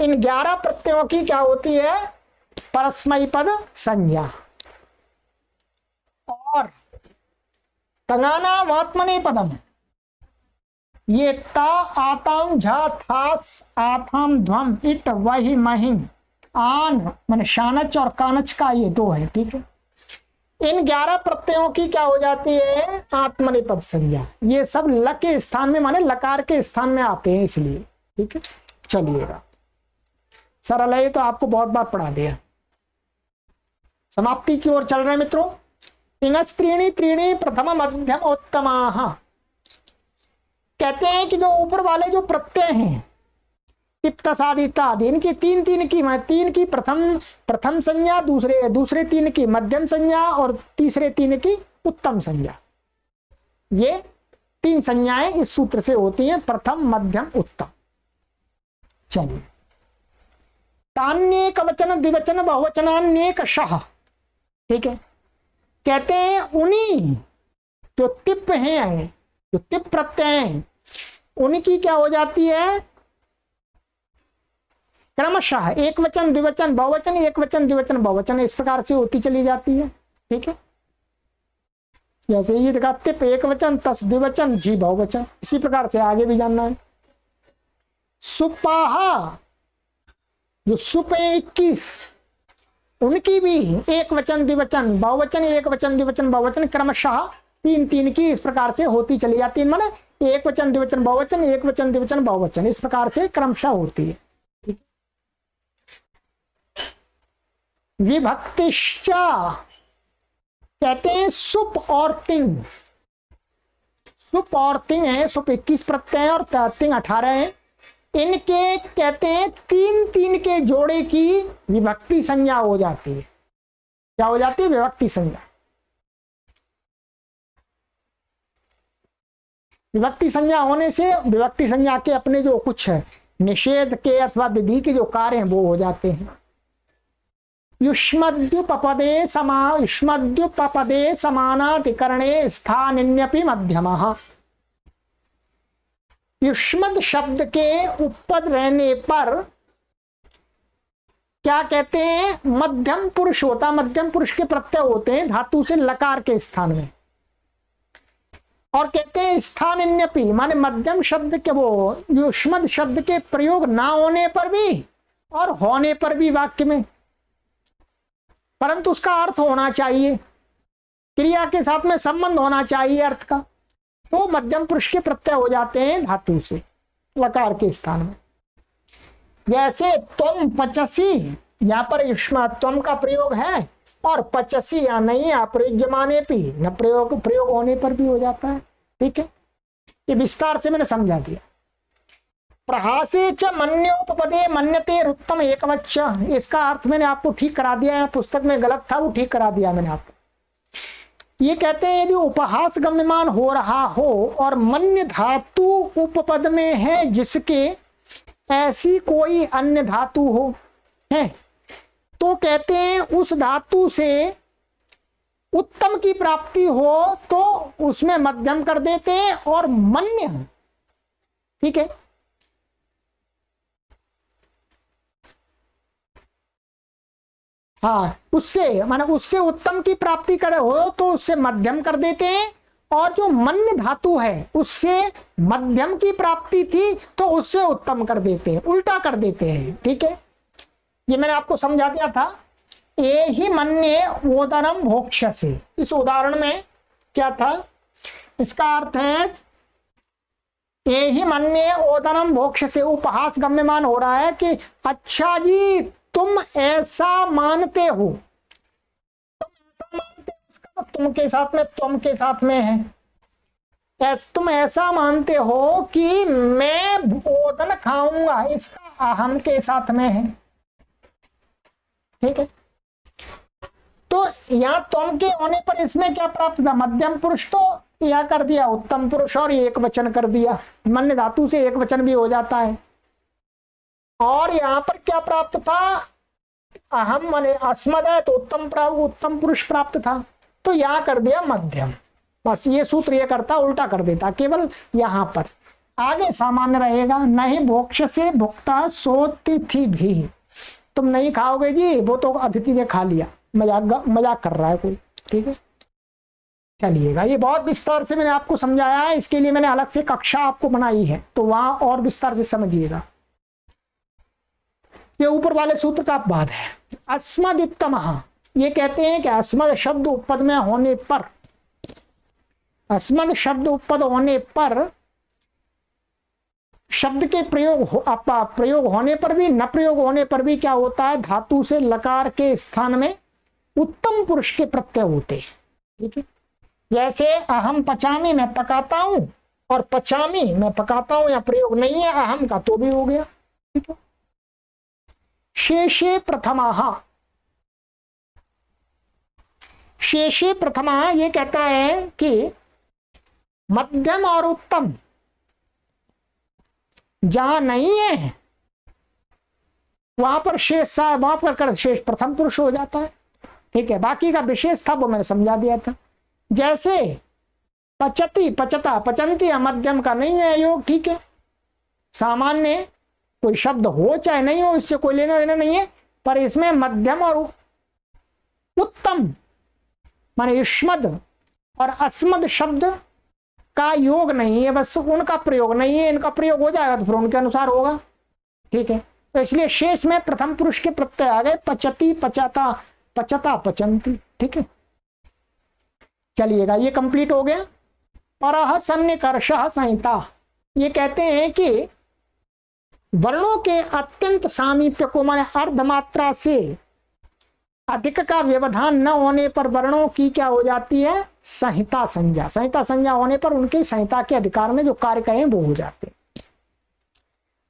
इन 11 प्रत्ययों की क्या होती है, परस्मय पद संज्ञा। और तंगाना आत्मने पदम, ये ता, आताम, झा, थास, आथाम, ध्वम, इट, वही, महिम, आन माने शानच और कानच का ये दो है, ठीक है। इन 11 प्रत्ययों की क्या हो जाती है, आत्मनेपद संज्ञा। ये सब ल के स्थान में माने लकार के स्थान में आते हैं, इसलिए, ठीक है। चलिएगा, सरल है, तो आपको बहुत बार पढ़ा दिया। समाप्ति की ओर चल रहे हैं मित्रों। तिंगस त्रीणी त्रीणी प्रथम मध्यम उत्तमा, कहते हैं कि जो ऊपर वाले जो प्रत्यय हैं तिप्तसादितादि, इनकी तीन की प्रथम संज्ञा, दूसरे 3 की मध्यम संज्ञा और तीसरे 3 की उत्तम संज्ञा। ये 3 संज्ञाएं इस सूत्र से होती हैं, प्रथम मध्यम उत्तम। चलिए, तान्येक वचन द्विवचन बहुवचनान्येक शह, ठीक है। कहते हैं उन्हीं जो तिप हैं, जो तिप प्रत्यय हैं, उनकी क्या हो जाती है, क्रमशः एक वचन द्विवचन बहुवचन, एक वचन द्विवचन बहुवचन, इस प्रकार से होती चली जाती है, ठीक है। जैसे ये देखा, तिप एक वचन, तस द्विवचन, झी बहुवचन, इसी प्रकार से आगे भी जानना है। सुपाहा, जो सुप 21, उनकी भी एक वचन द्विवचन बहुवचन, एक वचन द्विवचन बहुवचन, क्रमशः 3 की इस प्रकार से होती चली जाती है, माने एक वचन द्विवचन बहुवचन, एक वचन द्विवचन बहुवचन, इस प्रकार से क्रमशः होती है। विभक्तिश्चा, कहते हैं सुप और तिंग, सुप और तिंग है, सुप 21 प्रत्यय और तिंग 18 है। इनके कहते हैं 3 के जोड़े की विभक्ति संज्ञा हो जाती है। क्या हो जाती है, विभक्ति संज्ञा। विभक्ति संज्ञा होने से विभक्ति संज्ञा के अपने जो कुछ निषेध के अथवा विधि के जो कार्य हैं वो हो जाते हैं। युष्मद्युपपदे समानाधिकरणे स्थानिन्यपि मध्यमः, युष्मद शब्द के उपपद रहने पर क्या कहते हैं, मध्यम पुरुष होता, मध्यम पुरुष के प्रत्यय होते हैं धातु से लकार के स्थान में। और कहते हैं स्थानिन्यपि माने मध्यम शब्द के, वो युष्मद शब्द के प्रयोग ना होने पर भी और होने पर भी वाक्य में, परंतु उसका अर्थ होना चाहिए, क्रिया के साथ में संबंध होना चाहिए अर्थ का, तो मध्यम पुरुष के प्रत्यय हो जाते हैं धातु से लकार के स्थान में। जैसे तुम 85, यहां पर युष्म त्वम का प्रयोग है, और पचसी या नहीं अप्रयुज्यमाने भी न प्रयोग होने पर भी हो जाता है। ठीक है, ये विस्तार से मैंने समझा दिया। प्रहासे च मन्योपपदे मन्यते रुत्तम एकवच्च, इसका अर्थ मैंने आपको ठीक करा दिया है, पुस्तक में गलत था वो ठीक करा दिया मैंने आपको। ये कहते हैं यदि उपहास गम्यमान हो रहा हो और मन्य धातु उपपद में है जिसके ऐसी कोई अन्य धातु हो है, तो कहते हैं उस धातु से उत्तम की प्राप्ति हो तो उसमें मध्यम कर देते हैं और मन्य, ठीक है, हाँ, उससे माने उससे उत्तम की प्राप्ति करे हो तो उससे मध्यम कर देते हैं, और जो मन्य धातु है उससे मध्यम की प्राप्ति थी तो उससे उत्तम कर देते हैं, उल्टा कर देते हैं। ठीक है, ये मैंने आपको समझा दिया था। ए ही मन्ये ओदनम भोक्ष्यसे, इस उदाहरण में क्या था, इसका अर्थ है ए ही मन्ये ओदनम भोक्ष्यसे, उपहास गम्यमान हो रहा है कि अच्छा जी तुम ऐसा मानते हो, तुम ऐसा मानते हो, उसका तुम के साथ में तुम के साथ में है, तुम ऐसा मानते हो कि मैं ओदन खाऊंगा, इसका अहम के साथ में है। ठीक है, तो यहां तुम के होने पर इसमें क्या प्राप्त था, मध्यम पुरुष, तो यह कर दिया उत्तम पुरुष और एक वचन कर दिया, मन्य धातु से एक वचन भी हो जाता है। और यहां पर क्या प्राप्त था, अहम माने अस्मद है तो उत्तम पुरुष प्राप्त था, तो यहां कर दिया मध्यम। बस ये सूत्र ये करता, उल्टा कर देता, केवल यहां पर आगे सामान्य रहेगा। नहीं भोक्ष से भुक्ता सोतिथि भी, तुम नहीं खाओगे जी, वो तो अतिथि ने खा लिया, मजाक कर रहा है कोई। ठीक है, चलिएगा, ये बहुत विस्तार से मैंने आपको समझाया है, इसके लिए मैंने अलग से कक्षा आपको बनाई है, तो वहां और विस्तार से समझिएगा। ये ऊपर वाले सूत्र का बाद है। अस्मद उत्तम, ये कहते हैं कि अस्मद शब्द उपपद में होने पर, अस्मद शब्द उपपद होने पर शब्द के प्रयोग होने पर भी, न प्रयोग होने पर भी क्या होता है, धातु से लकार के स्थान में उत्तम पुरुष के प्रत्यय होते हैं। ठीक है, जैसे अहम पचामी, मैं पकाता हूं, और पचामी मैं पकाता हूं, या प्रयोग नहीं है अहम का तो भी हो गया। ठीक है, शेषे प्रथमा, शेषे प्रथमा ये कहता है कि मध्यम और उत्तम जहां नहीं है वहां पर शेष, वहां पर कर शेष प्रथम पुरुष हो जाता है। ठीक है, बाकी का विशेष था वो मैंने समझा दिया था। जैसे पचती, पचता, पचंती मध्यम का नहीं है योग। ठीक है, सामान्य कोई शब्द हो चाहे नहीं हो, इससे कोई लेना देना नहीं है, पर इसमें मध्यम और उत्तम माने युष्मद और अस्मद शब्द का योग नहीं है, बस उनका प्रयोग नहीं है, इनका प्रयोग हो जाएगा तो फिर उनके अनुसार होगा। ठीक है, तो इसलिए शेष में प्रथम पुरुष के प्रत्यय आ गए, पचती, पचाता, पचता, पचंती। ठीक है, चलिएगा, ये कंप्लीट हो गया। परह सन्निकर्षः संहिता, ये कहते हैं कि वर्णों के अत्यंत सामीप्य को माने अर्धमात्रा से अधिक का व्यवधान न होने पर वर्णों की क्या हो जाती है, संहिता संज्ञा। संहिता संज्ञा होने पर उनके संहिता के अधिकार में जो कार्य कहें वो हो जाते हैं।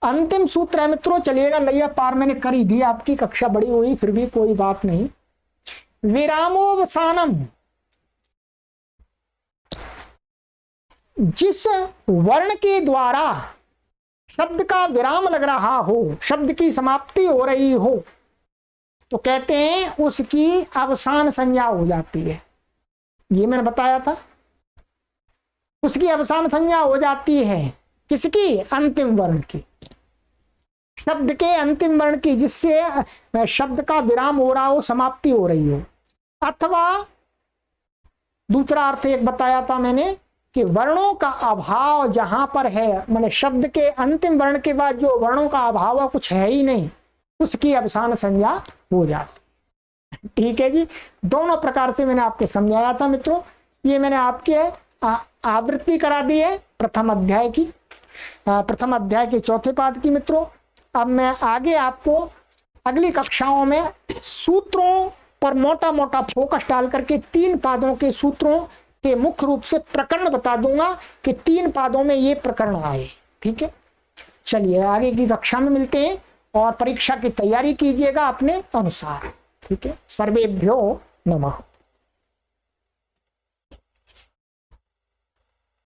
अंतिम सूत्र है मित्रों, चलिएगा, नैया पार मैंने कर ही दिया, आपकी कक्षा बड़ी हुई फिर भी कोई बात नहीं। विरामोवसानम, जिस वर्ण के द्वारा शब्द का विराम लग रहा हो, शब्द की समाप्ति हो रही हो, तो कहते हैं उसकी अवसान संज्ञा हो जाती है। ये मैंने बताया था, उसकी अवसान संज्ञा हो जाती है किसकी, अंतिम वर्ण की, शब्द के अंतिम वर्ण की, जिससे शब्द का विराम हो रहा हो, समाप्ति हो रही हो। अथवा दूसरा अर्थ एक बताया था मैंने कि वर्णों का अभाव जहां पर है, माने शब्द के अंतिम वर्ण के बाद जो वर्णों का अभाव है, कुछ है ही नहीं, उसकी अवसान संज्ञा हो जाती। ठीक है जी, दोनों प्रकार से मैंने आपको समझाया था मित्रों। ये मैंने आपके आवृत्ति करा दी है प्रथम अध्याय की, प्रथम अध्याय के चौथे पाद की मित्रों। अब मैं आगे आपको अगली कक्षाओं में सूत्रों पर मोटा मोटा फोकस डाल करके 3 पादों के सूत्रों के मुख्य रूप से प्रकरण बता दूंगा कि 3 पादों में ये प्रकरण आए। ठीक है, चलिए आगे की कक्षा में मिलते हैं और परीक्षा की तैयारी कीजिएगा अपने अनुसार। ठीक है, सर्वेभ्यो नमः।